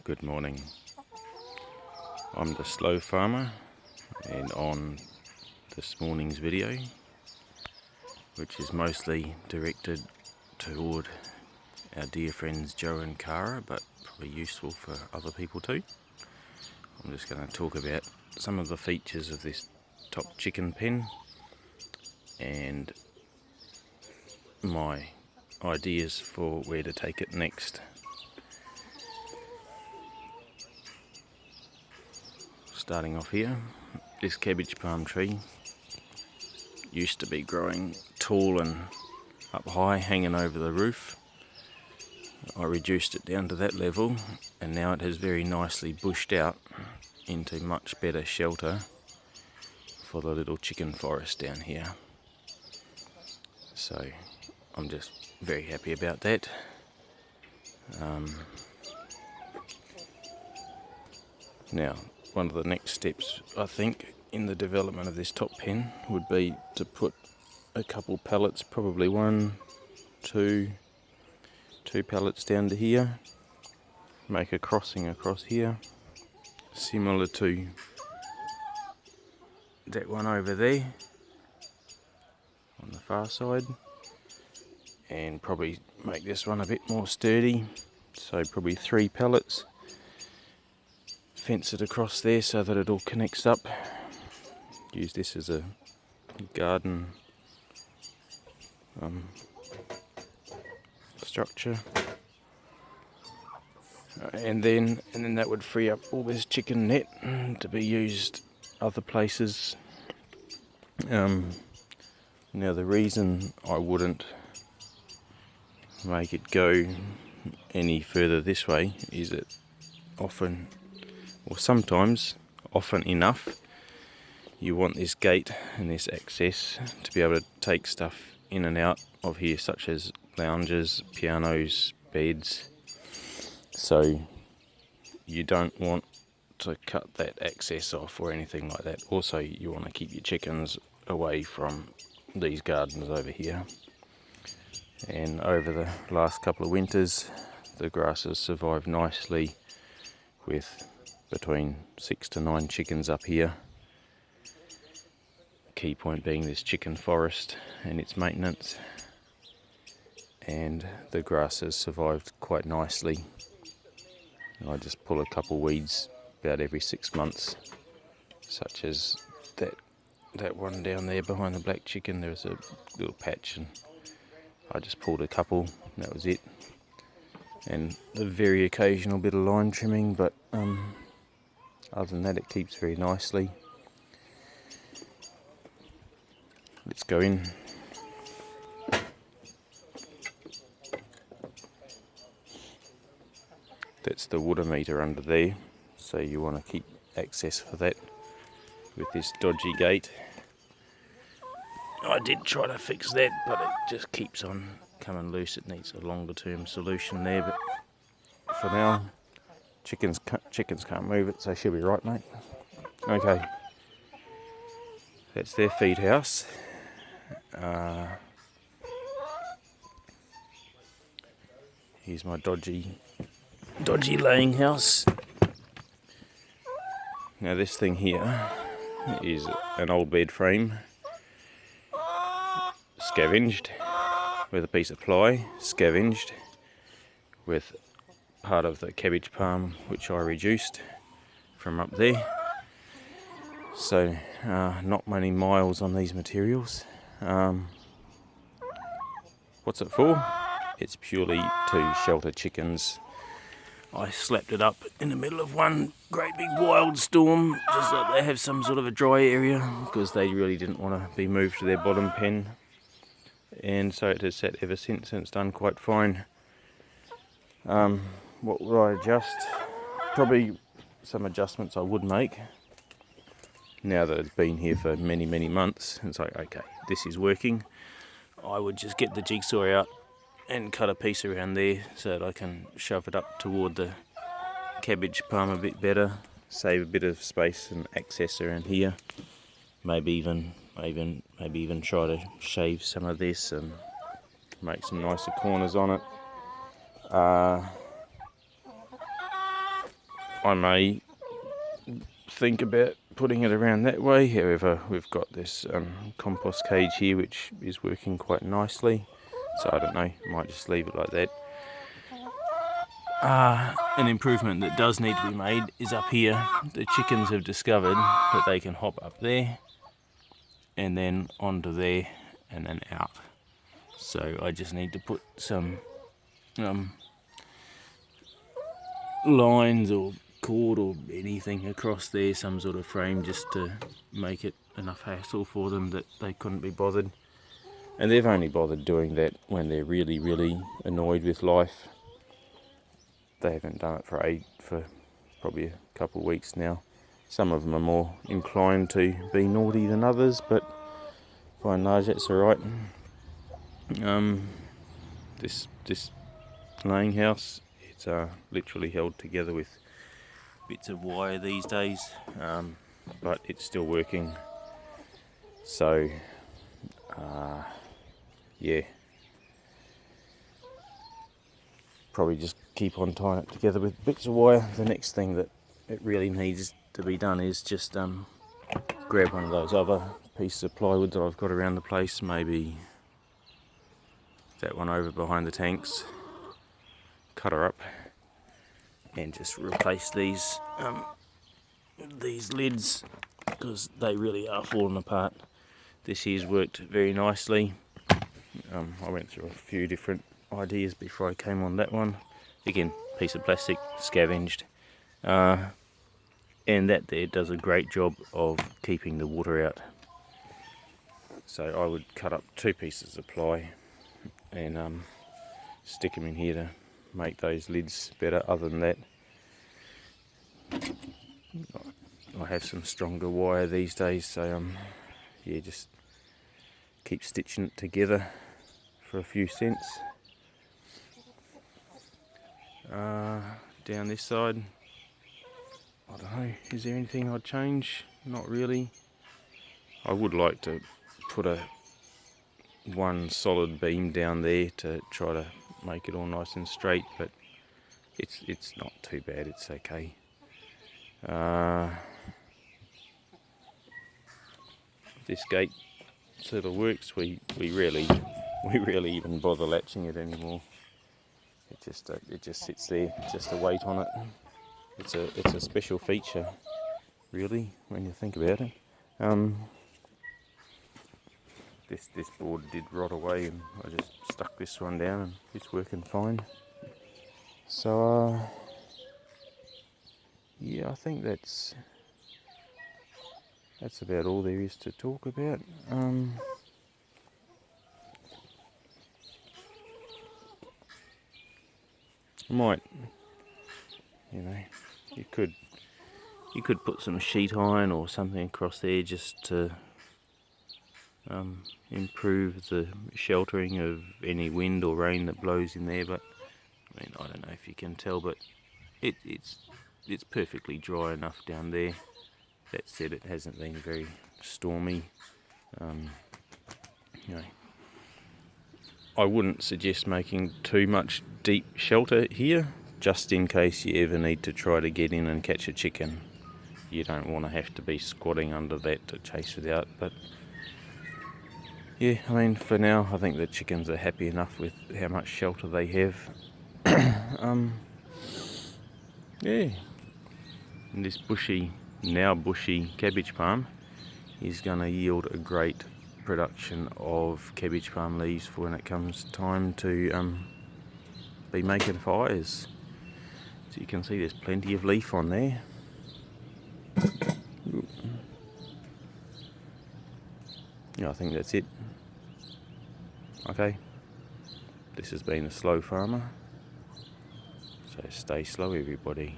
Good morning. I'm the Slow Farmer, and on this morning's video, which is mostly directed toward our dear friends Joe and Cara, but probably useful for other people too. I'm just going to talk about some of the features of this top chicken pen and my ideas for where to take it next. Starting off here, this cabbage palm tree used to be growing tall and up high, hanging over the roof. I reduced it down to that level, and now it has very nicely bushed out into much better shelter for the little chicken forest down here. So I'm just very happy about that. Now, one of the next steps, I think, in the development of this top pen would be to put a couple pallets, probably two pallets down to here, make a crossing across here, similar to that one over there on the far side, and probably make this one a bit more sturdy, so probably 3 pallets. Fence it across there so that it all connects up. Use this as a garden structure, and then that would free up all this chicken net to be used other places. Now the reason I wouldn't make it go any further this way is that often enough, you want this gate and this access to be able to take stuff in and out of here, such as lounges, pianos, beds. So you don't want to cut that access off or anything like that. Also, you want to keep your chickens away from these gardens over here. And over the last couple of winters, the grass has survived nicely with between 6 to 9 chickens up here. Key point being this chicken forest and its maintenance, and the grass has survived quite nicely. I just pull a couple weeds about every 6 months, such as that one down there behind the black chicken. There's a little patch and I just pulled a couple, and that was it. And a very occasional bit of line trimming, but other than that, it keeps very nicely. Let's go in. That's the water meter under there, so you want to keep access for that with this dodgy gate. I did try to fix that, but it just keeps on coming loose. It needs a longer term solution there, but for now, chickens can't move it, so she'll be right, mate. Okay, that's their feed house. Here's my dodgy laying house. Now this thing here is an old bed frame, scavenged with a piece of ply, scavenged with part of the cabbage palm which I reduced from up there. So not many miles on these materials. What's it for? It's purely to shelter chickens. I slapped it up in the middle of one great big wild storm, just so they have some sort of a dry area, because they really didn't want to be moved to their bottom pen. And so it has sat ever since, and it's done quite fine. What would I adjust? Probably some adjustments I would make. Now that it's been here for many, many months, it's like, okay, this is working. I would just get the jigsaw out and cut a piece around there so that I can shove it up toward the cabbage palm a bit better, save a bit of space and access around here. Maybe even try to shave some of this and make some nicer corners on it. I may think about putting it around that way. However, we've got this compost cage here which is working quite nicely, so I don't know, might just leave it like that. An improvement that does need to be made is up here. The chickens have discovered that they can hop up there and then onto there and then out, so I just need to put some lines or cord or anything across there, some sort of frame, just to make it enough hassle for them that they couldn't be bothered. And they've only bothered doing that when they're really, really annoyed with life. They haven't done it for probably a couple of weeks now. Some of them are more inclined to be naughty than others, but by and large that's alright. This laying house, it's literally held together with bits of wire these days, but it's still working, so yeah, probably just keep on tying it together with bits of wire. The next thing that it really needs to be done is just grab one of those other pieces of plywood that I've got around the place, maybe that one over behind the tanks, cut her up and just replace these lids, because they really are falling apart. This here's worked very nicely. I went through a few different ideas before I came on that one. Again, piece of plastic, scavenged, and that there does a great job of keeping the water out. So I would cut up 2 pieces of ply and stick them in here to make those lids better. Other than that, I have some stronger wire these days, so yeah, just keep stitching it together for a few cents. Down this side, I don't know, is there anything I'd change? Not really. I would like to put one solid beam down there to try to make it all nice and straight, but it's not too bad, it's okay. This gate sort of works. We rarely even bother latching it anymore. It just sits there, just a weight on it. It's a special feature, really, when you think about it. This board did rot away, and I just stuck this one down, and it's working fine. So yeah, I think that's about all there is to talk about. Might, you could put some sheet iron or something across there just to improve the sheltering of any wind or rain that blows in there. But I mean, I don't know if you can tell, but it's perfectly dry enough down there. That said, it hasn't been very stormy. I wouldn't suggest making too much deep shelter here, just in case you ever need to try to get in and catch a chicken. You don't want to have to be squatting under that to chase it out. But yeah, I mean, for now, I think the chickens are happy enough with how much shelter they have. Yeah, and this now bushy cabbage palm is going to yield a great production of cabbage palm leaves for when it comes time to be making fires. So you can see there's plenty of leaf on there. Yeah, I think that's it. Okay, this has been a slow farmer, so stay slow everybody.